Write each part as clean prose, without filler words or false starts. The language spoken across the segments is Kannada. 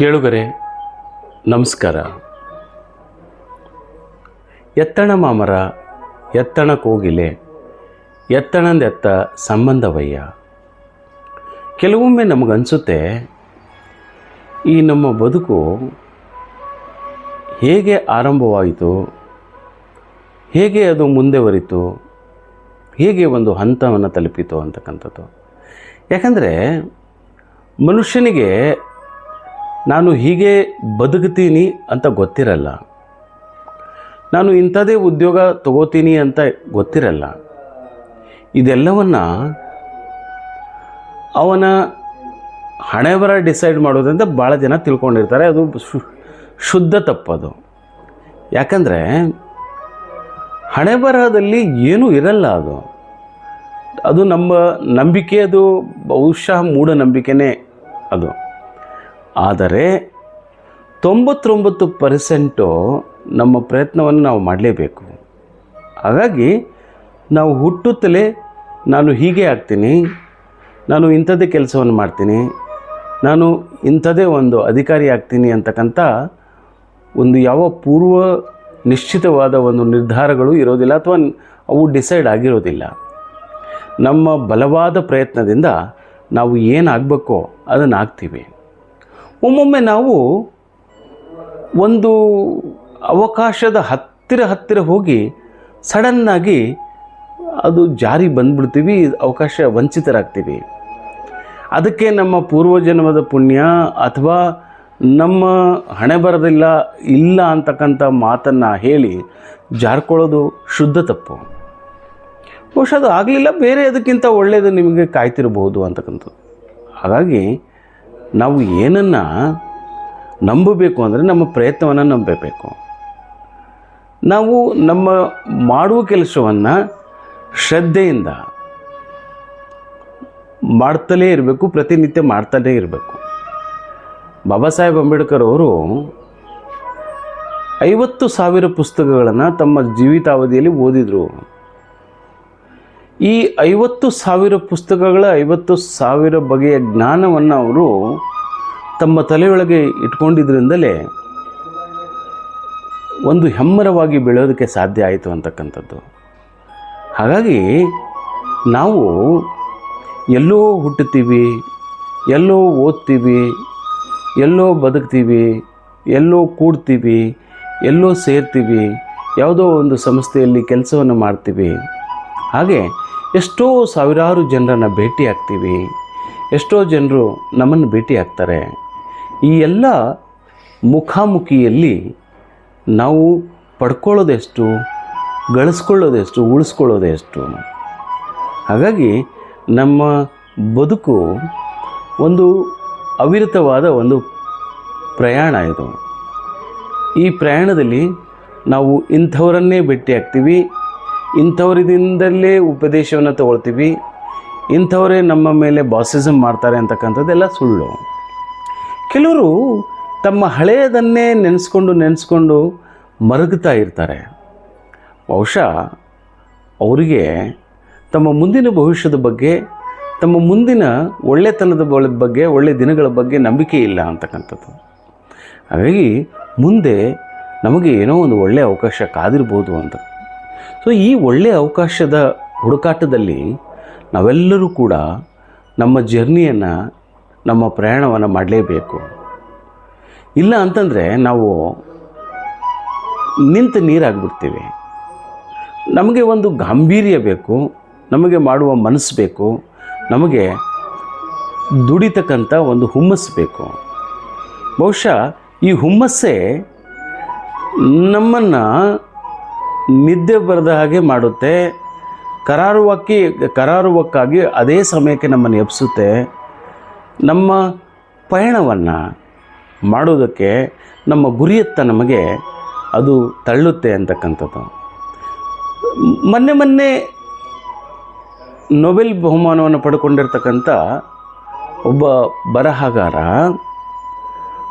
ಕೇಳುಗರೆ ನಮಸ್ಕಾರ. ಎತ್ತಣ ಮಾಮರ ಎತ್ತಣ ಕೋಗಿಲೆ ಎತ್ತಣಂದೆತ್ತ ಸಂಬಂಧವಯ್ಯ. ಕೆಲವೊಮ್ಮೆ ನಮಗನ್ಸುತ್ತೆ ಈ ನಮ್ಮ ಬದುಕು ಹೇಗೆ ಆರಂಭವಾಯಿತು, ಹೇಗೆ ಅದು ಮುಂದೆವರಿತು, ಹೇಗೆ ಒಂದು ಹಂತವನ್ನು ತಲುಪಿತು ಅಂತಕ್ಕಂಥದ್ದು. ಯಾಕಂದರೆ ಮನುಷ್ಯನಿಗೆ ನಾನು ಹೀಗೆ ಬದುಕ್ತೀನಿ ಅಂತ ಗೊತ್ತಿರಲ್ಲ, ನಾನು ಇಂಥದೇ ಉದ್ಯೋಗ ತಗೋತೀನಿ ಅಂತ ಗೊತ್ತಿರಲ್ಲ. ಇದೆಲ್ಲವನ್ನು ಅವನ ಹಣೆಬರ ಡಿಸೈಡ್ ಮಾಡೋದಂತ ಭಾಳ ಜನ ತಿಳ್ಕೊಂಡಿರ್ತಾರೆ. ಅದು ಶುದ್ಧ ತಪ್ಪದು. ಯಾಕಂದರೆ ಹಣೆಬರಹದಲ್ಲಿ ಏನೂ ಇರಲ್ಲ. ಅದು ನಮ್ಮ ನಂಬಿಕೆ, ಅದು ಬಹುಶಃ ಮೂಢನಂಬಿಕೆನೇ ಅದು. ಆದರೆ 99% ನಮ್ಮ ಪ್ರಯತ್ನವನ್ನು ನಾವು ಮಾಡಲೇಬೇಕು. ಹಾಗಾಗಿ ನಾವು ಹುಟ್ಟುತ್ತಲೇ ನಾನು ಹೀಗೆ ಆಗ್ತೀನಿ, ನಾನು ಇಂಥದ್ದೇ ಕೆಲಸವನ್ನು ಮಾಡ್ತೀನಿ, ನಾನು ಇಂಥದ್ದೇ ಒಂದು ಅಧಿಕಾರಿ ಆಗ್ತೀನಿ ಅಂತಕ್ಕಂಥ ಒಂದು ಯಾವ ಪೂರ್ವ ನಿಶ್ಚಿತವಾದ ಒಂದು ನಿರ್ಧಾರಗಳು ಇರೋದಿಲ್ಲ, ಅಥವಾ ಅವು ಡಿಸೈಡ್ ಆಗಿರೋದಿಲ್ಲ. ನಮ್ಮ ಬಲವಾದ ಪ್ರಯತ್ನದಿಂದ ನಾವು ಏನಾಗಬೇಕೋ ಅದನ್ನು ಆಗ್ತೀವಿ. ಒಮ್ಮೊಮ್ಮೆ ನಾವು ಒಂದು ಅವಕಾಶದ ಹತ್ತಿರ ಹೋಗಿ ಸಡನ್ನಾಗಿ ಅದು ಜಾರಿ ಬಂದ್ಬಿಡ್ತೀವಿ, ಅವಕಾಶ ವಂಚಿತರಾಗ್ತೀವಿ. ಅದಕ್ಕೆ ನಮ್ಮ ಪೂರ್ವಜನ್ಮದ ಪುಣ್ಯ ಅಥವಾ ನಮ್ಮ ಹಣೆ ಬರದಿಲ್ಲ ಇಲ್ಲ ಅಂತಕ್ಕಂಥ ಮಾತನ್ನು ಹೇಳಿ ಜಾರ್ಕೊಳ್ಳೋದು ಶುದ್ಧ ತಪ್ಪು. ಬಹುಶಃ ಅದು ಆಗಲಿಲ್ಲ, ಬೇರೆ ಅದಕ್ಕಿಂತ ಒಳ್ಳೆಯದು ನಿಮಗೆ ಕಾಯ್ತಿರ್ಬೋದು ಅಂತಕ್ಕಂಥದ್ದು. ಹಾಗಾಗಿ ನಾವು ಏನನ್ನು ನಂಬಬೇಕು ಅಂದರೆ ನಮ್ಮ ಪ್ರಯತ್ನವನ್ನು ನಂಬಬೇಕು. ನಾವು ನಮ್ಮ ಮಾಡುವ ಕೆಲಸವನ್ನು ಶ್ರದ್ಧೆಯಿಂದ ಮಾಡ್ತಲೇ ಇರಬೇಕು, ಪ್ರತಿನಿತ್ಯ ಮಾಡ್ತಲೇ ಇರಬೇಕು. ಬಾಬಾ ಸಾಹೇಬ್ ಅಂಬೇಡ್ಕರ್ ಅವರು 50,000 ಪುಸ್ತಕಗಳನ್ನು ತಮ್ಮ ಜೀವಿತಾವಧಿಯಲ್ಲಿ ಓದಿದರು. ಈ 50,000 ಪುಸ್ತಕಗಳ 50,000 ಬಗೆಯ ಜ್ಞಾನವನ್ನು ಅವರು ತಮ್ಮ ತಲೆಯೊಳಗೆ ಇಟ್ಕೊಂಡಿದ್ದರಿಂದಲೇ ಒಂದು ಹೆಮ್ಮರವಾಗಿ ಬೆಳೆಯೋದಕ್ಕೆ ಸಾಧ್ಯ ಆಯಿತು ಅಂತಕ್ಕಂಥದ್ದು. ಹಾಗಾಗಿ ನಾವು ಎಲ್ಲೋ ಹುಟ್ಟುತ್ತೀವಿ, ಎಲ್ಲೋ ಓದ್ತೀವಿ, ಎಲ್ಲೋ ಬದುಕ್ತೀವಿ, ಎಲ್ಲೋ ಕೂಡ್ತೀವಿ, ಎಲ್ಲೋ ಸೇರ್ತೀವಿ, ಯಾವುದೋ ಒಂದು ಸಂಸ್ಥೆಯಲ್ಲಿ ಕೆಲಸವನ್ನು ಮಾಡ್ತೀವಿ. ಹಾಗೆ ಎಷ್ಟೋ ಸಾವಿರಾರು ಜನರನ್ನು ಭೇಟಿ ಆಗ್ತೀವಿ, ಎಷ್ಟೋ ಜನರು ನಮ್ಮನ್ನು ಭೇಟಿ ಆಗ್ತಾರೆ. ಈ ಎಲ್ಲ ಮುಖಾಮುಖಿಯಲ್ಲಿ ನಾವು ಪಡ್ಕೊಳ್ಳೋದೆಷ್ಟು, ಗಳಿಸ್ಕೊಳ್ಳೋದೆಷ್ಟು, ಉಳಿಸ್ಕೊಳ್ಳೋದೆಷ್ಟು. ಹಾಗಾಗಿ ನಮ್ಮ ಬದುಕು ಒಂದು ಅವಿರತವಾದ ಒಂದು ಪ್ರಯಾಣ ಇದು. ಈ ಪ್ರಯಾಣದಲ್ಲಿ ನಾವು ಇಂಥವರನ್ನೇ ಭೇಟಿ ಆಗ್ತೀವಿ, ಇಂಥವರಿಂದಲೇ ಉಪದೇಶವನ್ನು ತಗೊಳ್ತೀವಿ, ಇಂಥವರೇ ನಮ್ಮ ಮೇಲೆ ಬಾಸಿಸಮ್ ಮಾಡ್ತಾರೆ ಅಂತಕ್ಕಂಥದ್ದೆಲ್ಲ ಸುಳ್ಳು. ಕೆಲವರು ತಮ್ಮ ಹಳೆಯದನ್ನೇ ನೆನೆಸ್ಕೊಂಡು ಮರಗುತ್ತಾ ಇರ್ತಾರೆ. ಬಹುಶಃ ಅವರಿಗೆ ತಮ್ಮ ಮುಂದಿನ ಭವಿಷ್ಯದ ಬಗ್ಗೆ, ತಮ್ಮ ಮುಂದಿನ ಒಳ್ಳೆತನದ ಬಗ್ಗೆ, ಒಳ್ಳೆಯ ದಿನಗಳ ಬಗ್ಗೆ ನಂಬಿಕೆ ಇಲ್ಲ ಅಂತಕ್ಕಂಥದ್ದು. ಹಾಗಾಗಿ ಮುಂದೆ ನಮಗೆ ಏನೋ ಒಂದು ಒಳ್ಳೆಯ ಅವಕಾಶ ಕಾದಿರ್ಬೋದು ಅಂತ. ಸೊ ಈ ಒಳ್ಳೆಯ ಅವಕಾಶದ ಹುಡುಕಾಟದಲ್ಲಿ ನಾವೆಲ್ಲರೂ ಕೂಡ ನಮ್ಮ ಜರ್ನಿಯನ್ನು, ನಮ್ಮ ಪ್ರಯಾಣವನ್ನು ಮಾಡಲೇಬೇಕು. ಇಲ್ಲ ಅಂತಂದರೆ ನಾವು ನಿಂತ ನೀರಾಗಿಬಿಡ್ತೀವಿ. ನಮಗೆ ಒಂದು ಗಾಂಭೀರ್ಯ ಬೇಕು, ನಮಗೆ ಮಾಡುವ ಮನಸ್ಸು ಬೇಕು, ನಮಗೆ ದುಡಿತಕ್ಕಂಥ ಒಂದು ಹುಮ್ಮಸ್ಸು ಬೇಕು. ಬಹುಶಃ ಈ ಹುಮ್ಮಸ್ಸೇ ನಮ್ಮನ್ನು ನಿದ್ದೆ ಬರದ ಹಾಗೆ ಮಾಡುತ್ತೆ, ಕರಾರುವಕ್ಕಾಗಿ ಅದೇ ಸಮಯಕ್ಕೆ ನಮ್ಮನ್ನು ಎಬ್ಬಿಸುತ್ತೆ, ನಮ್ಮ ಪಯಣವನ್ನು ಮಾಡೋದಕ್ಕೆ, ನಮ್ಮ ಗುರಿಯತ್ತ ನಮಗೆ ಅದು ತಳ್ಳುತ್ತೆ ಅಂತಕ್ಕಂಥದ್ದು. ಮೊನ್ನೆ ನೊಬೆಲ್ ಬಹುಮಾನವನ್ನು ಪಡ್ಕೊಂಡಿರ್ತಕ್ಕಂಥ ಒಬ್ಬ ಬರಹಗಾರ,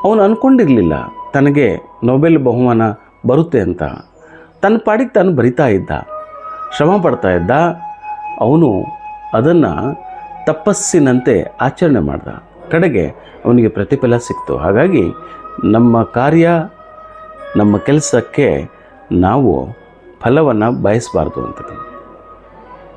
ಅವನು ಅಂದ್ಕೊಂಡಿರಲಿಲ್ಲ ತನಗೆ ನೊಬೆಲ್ ಬಹುಮಾನ ಬರುತ್ತೆ ಅಂತ. ತನ್ನ ಪಾಡಿಗೆ ತಾನು ಬರಿತಾ ಇದ್ದ, ಶ್ರಮ ಪಡ್ತಾ ಇದ್ದ. ಅವನು ಅದನ್ನು ತಪಸ್ಸಿನಂತೆ ಆಚರಣೆ ಮಾಡ್ದ. ಕಡೆಗೆ ಅವನಿಗೆ ಪ್ರತಿಫಲ ಸಿಕ್ತು. ಹಾಗಾಗಿ ನಮ್ಮ ಕಾರ್ಯ, ನಮ್ಮ ಕೆಲಸಕ್ಕೆ ನಾವು ಫಲವನ್ನು ಬಯಸಬಾರ್ದು ಅಂತಕ್ಕಂಥ